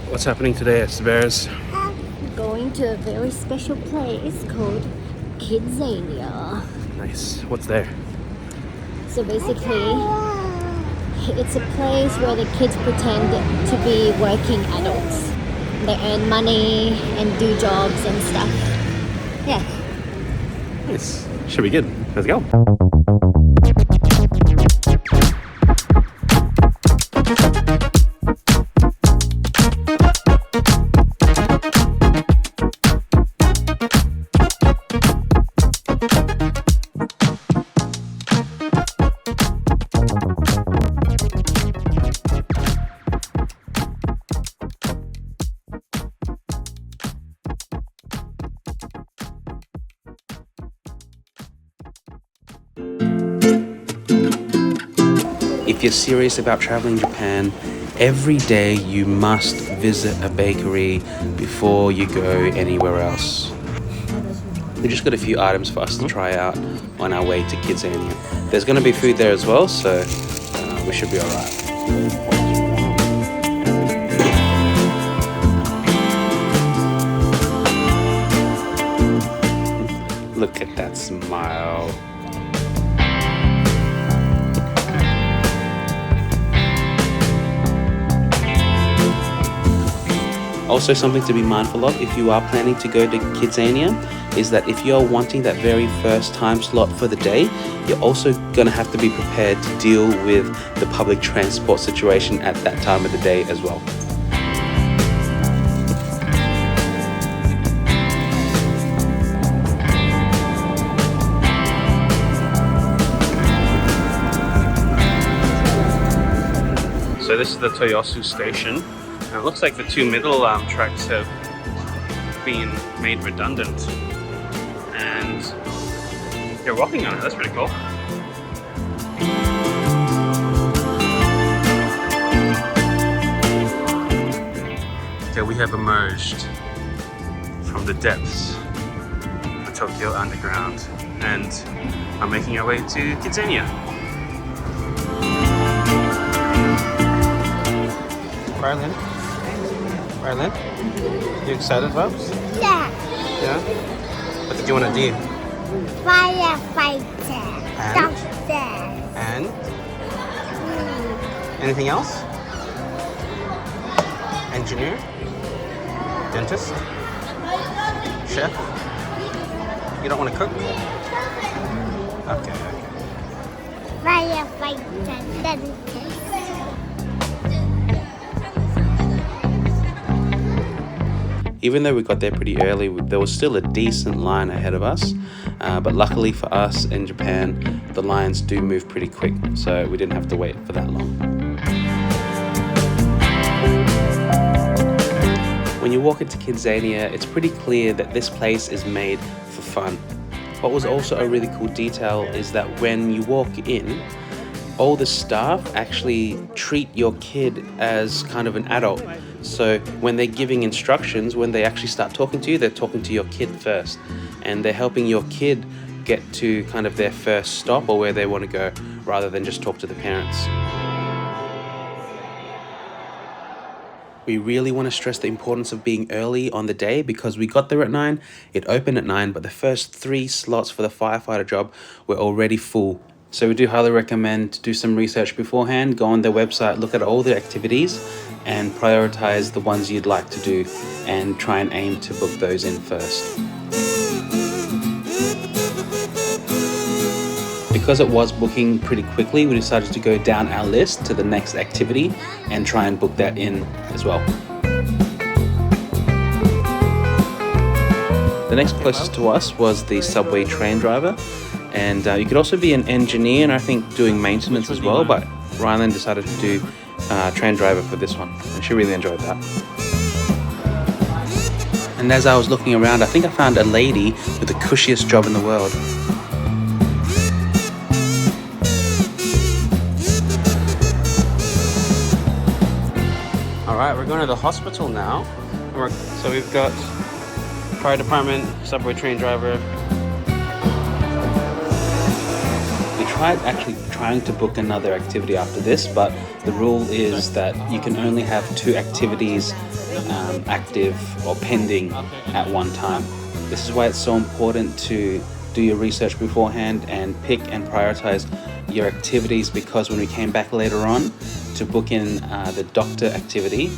What's happening today at Bears? Going to a very special place called KIDZANIA. Nice. What's there? So basically, it's a place where the kids pretend to be working adults. They earn money and do jobs and stuff. Yeah. Nice. Should be good. Let's go. If you're serious about traveling Japan, every day you must visit a bakery before you go anywhere else. We just got a few items for us to try out on our way to KIDZANIA. There's going to be food there as well, so we should be alright. Look at that smile. Also, something to be mindful of if you are planning to go to KIDZANIA is that if you're wanting that very first time slot for the day, you're also going to have to be prepared to deal with the public transport situation at that time of the day as well. So this is the Toyosu station. It looks like the two middle tracks have been made redundant, and you're walking on it. That's pretty cool. Okay, we have emerged from the depths of Tokyo Underground and are making our way to KIDZANIA. Marlon, you excited, Bubs? Yeah. Yeah? What did you want to do? Firefighter. And? Doctor. And? Anything else? Engineer? Dentist? Chef? You don't want to cook? Okay. Firefighter. Dentist. Even though we got there pretty early, there was still a decent line ahead of us. But luckily for us in Japan, the lines do move pretty quick, so we didn't have to wait for that long. When you walk into KIDZANIA, it's pretty clear that this place is made for fun. What was also a really cool detail is that when you walk in, all the staff actually treat your kid as kind of an adult. So when they're giving instructions, when they actually start talking to you, they're talking to your kid first. And they're helping your kid get to kind of their first stop or where they want to go, rather than just talk to the parents. We really want to stress the importance of being early on the day because we got there at 9, it opened at 9, but the first 3 slots for the firefighter job were already full. So we do highly recommend to do some research beforehand, go on their website, look at all the activities and prioritize the ones you'd like to do and try and aim to book those in first. Because it was booking pretty quickly, we decided to go down our list to the next activity and try and book that in as well. The next closest to us was the subway train driver. And you could also be an engineer and I think doing maintenance as well, but Rylan decided to do train driver for this one, and she really enjoyed that. And as I was looking around, I think I found a lady with the cushiest job in the world. Alright, we're going to the hospital now. So we've got fire department, subway train driver. Tried actually trying to book another activity after this, but the rule is that you can only have 2 activities active or pending at one time. This is why it's so important to do your research beforehand and pick and prioritize your activities, because when we came back later on to book in the doctor activity,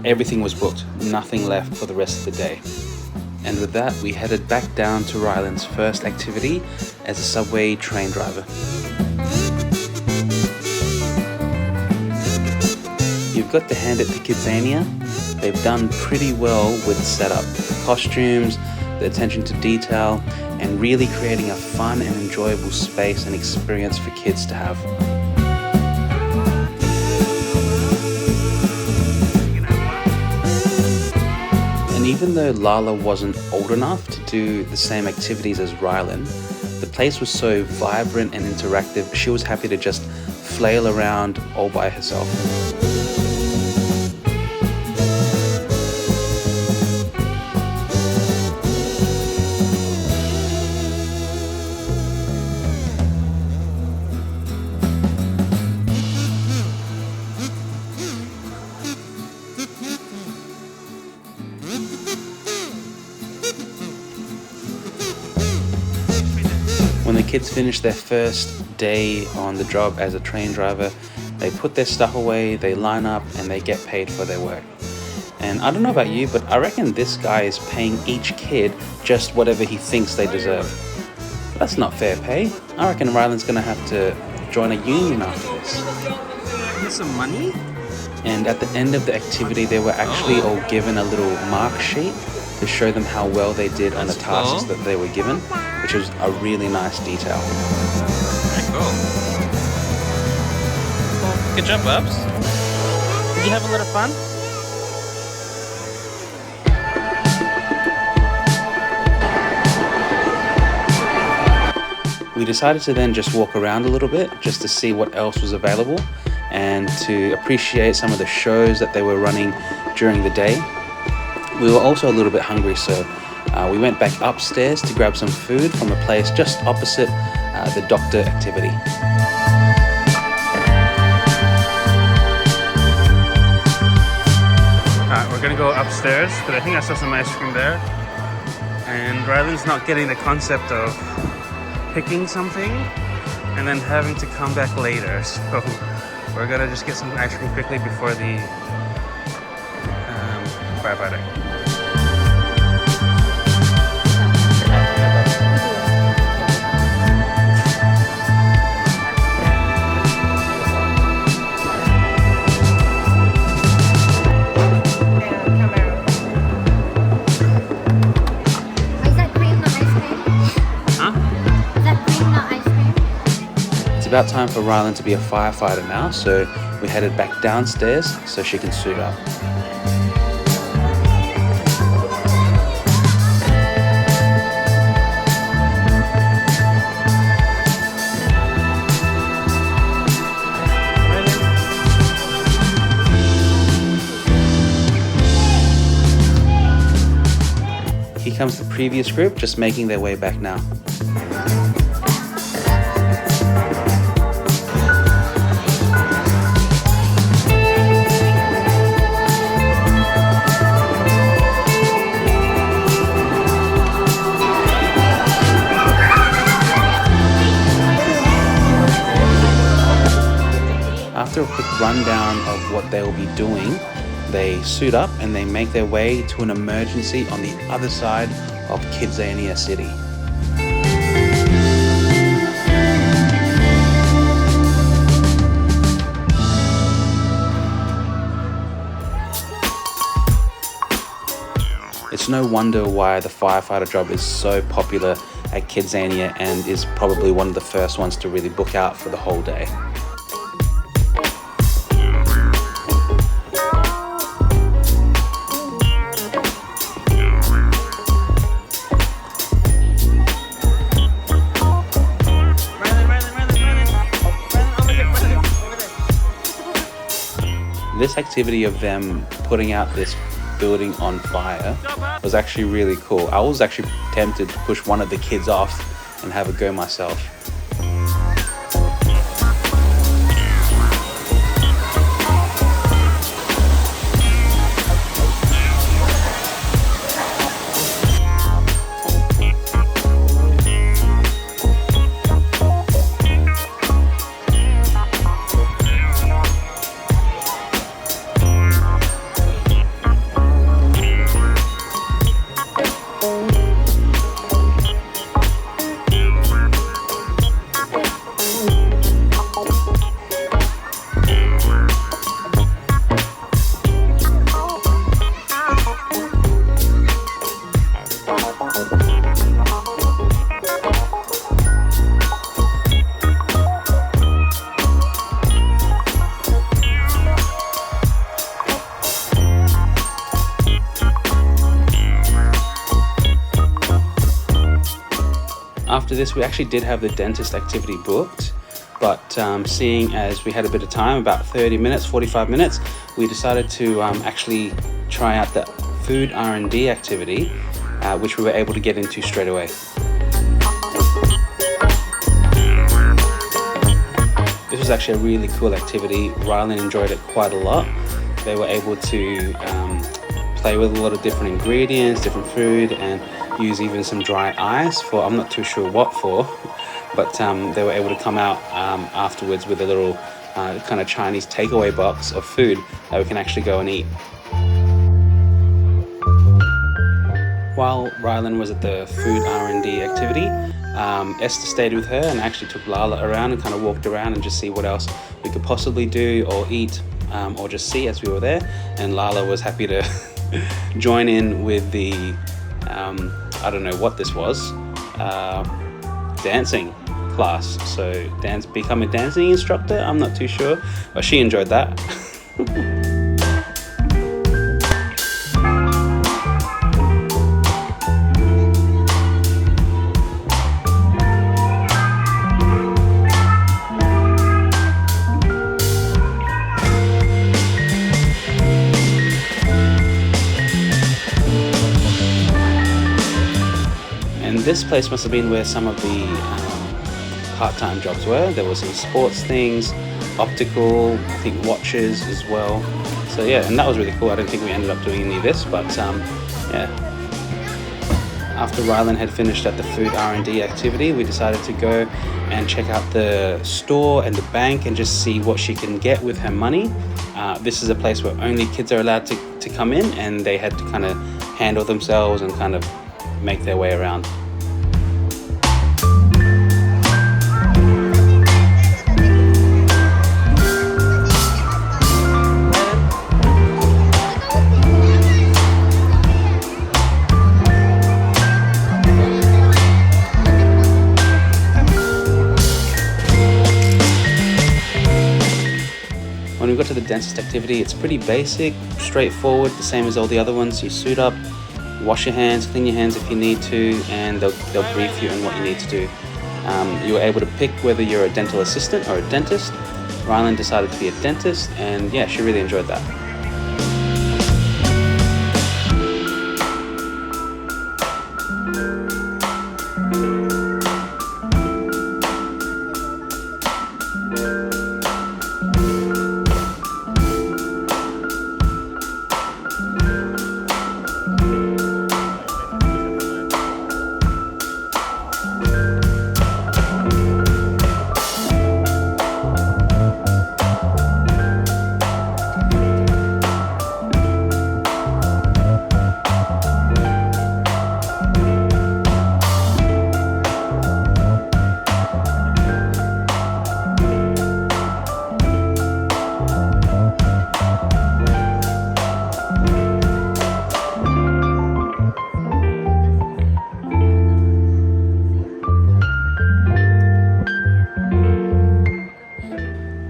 everything was booked, nothing left for the rest of the day. And with that, we headed back down to Ryland's first activity as a subway train driver. You've got to hand it to KIDZANIA. They've done pretty well with the setup, the costumes, the attention to detail, and really creating a fun and enjoyable space and experience for kids to have. And even though Lala wasn't old enough to do the same activities as Ryland, the place was so vibrant and interactive, she was happy to just flail around all by herself. When the kids finish their first day on the job as a train driver, they put their stuff away, they line up, and they get paid for their work. And I don't know about you, but I reckon this guy is paying each kid just whatever he thinks they deserve. But that's not fair pay. I reckon Ryland's gonna have to join a union after this. Here's some money? And at the end of the activity, they were actually all given a little mark sheet to show them how well they did on the tasks that they were given, which was a really nice detail. Very cool. Good job, Bubs. Did you have a lot of fun? We decided to then just walk around a little bit just to see what else was available and to appreciate some of the shows that they were running during the day. We were also a little bit hungry, so we went back upstairs to grab some food from a place just opposite the doctor activity. We're gonna go upstairs because I think I saw some ice cream there. And Ryland's not getting the concept of picking something and then having to come back later. So we're gonna just get some ice cream quickly before the firefighter. It's about time for Ryland to be a firefighter now, so we headed back downstairs so she can suit up. Here comes the previous group, just making their way back now. After a quick rundown of what they will be doing, they suit up and they make their way to an emergency on the other side of KIDZANIA City. It's no wonder why the firefighter job is so popular at KIDZANIA and is probably one of the first ones to really book out for the whole day. This activity of them putting out this building on fire was actually really cool. I was actually tempted to push one of the kids off and have a go myself. after this, we actually did have the dentist activity booked, but seeing as we had a bit of time, about 30 minutes, 45 minutes, we decided to actually try out the food R&D activity, which we were able to get into straight away. This was actually a really cool activity. Rylan enjoyed it quite a lot. They were able to play with a lot of different ingredients, different food, and use even some dry ice for, I'm not too sure what for, but they were able to come out afterwards with a little kind of Chinese takeaway box of food that we can actually go and eat. While Rylan was at the food R&D activity, Esther stayed with her and actually took Lala around and kind of walked around and just see what else we could possibly do or eat or just see as we were there. And Lala was happy to join in with the, I don't know what this was, dancing class. So become a dancing instructor, I'm not too sure, but she enjoyed that. This place must have been where some of the part-time jobs were. There were some sports things, optical, I think watches as well. So yeah, and that was really cool. I don't think we ended up doing any of this, but yeah. After Rylan had finished at the food R&D activity, we decided to go and check out the store and the bank and just see what she can get with her money. This is a place where only kids are allowed to come in, and they had to kind of handle themselves and kind of make their way around. When we got to the dentist activity, it's pretty basic, straightforward, the same as all the other ones. You suit up, wash your hands, clean your hands if you need to, and they'll brief you on what you need to do. You were able to pick whether you're a dental assistant or a dentist. Rylan decided to be a dentist, and yeah, she really enjoyed that.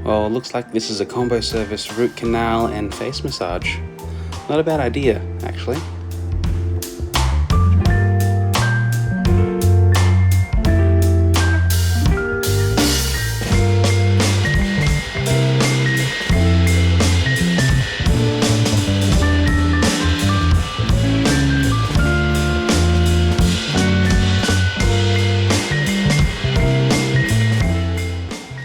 Well, looks like this is a combo service root canal and face massage. Not a bad idea, actually.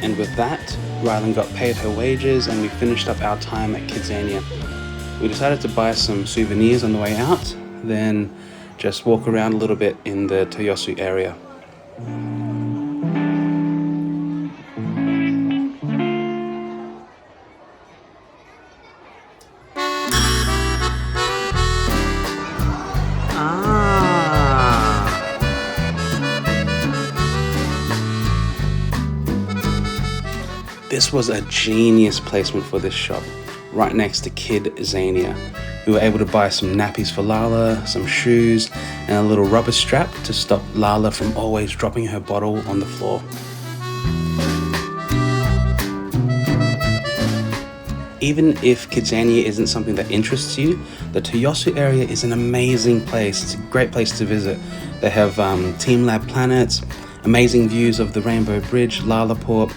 And with that, Rylan got paid her wages and we finished up our time at KIDZANIA. We decided to buy some souvenirs on the way out, then just walk around a little bit in the Toyosu area. This was a genius placement for this shop, right next to KIDZANIA. We were able to buy some nappies for Lala, some shoes, and a little rubber strap to stop Lala from always dropping her bottle on the floor. Even if KIDZANIA isn't something that interests you, the Toyosu area is an amazing place. It's a great place to visit. They have Team Lab planets, amazing views of the Rainbow Bridge, Lalaport,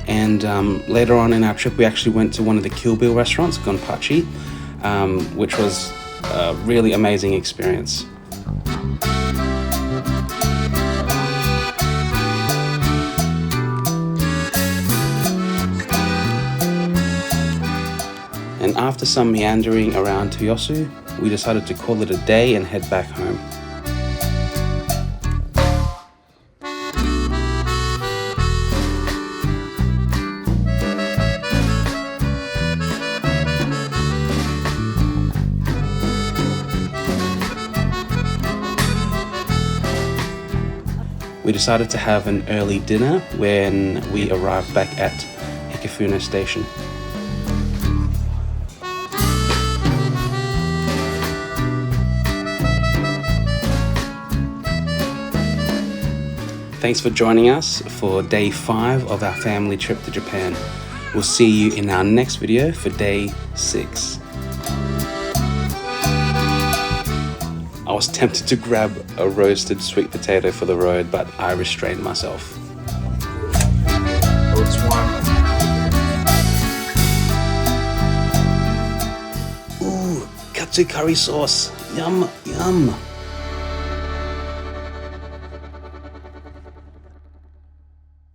and later on in our trip we actually went to one of the Kill Bill restaurants, Gonpachi, which was a really amazing experience. And after some meandering around Toyosu, we decided to call it a day and head back home. We decided to have an early dinner when we arrived back at Hikifune Station. Thanks for joining us for day 5 of our family trip to Japan. We'll see you in our next video for day 6. I was tempted to grab a roasted sweet potato for the road, but I restrained myself. Oh, it's warm. Ooh, katsu curry sauce. Yum, yum.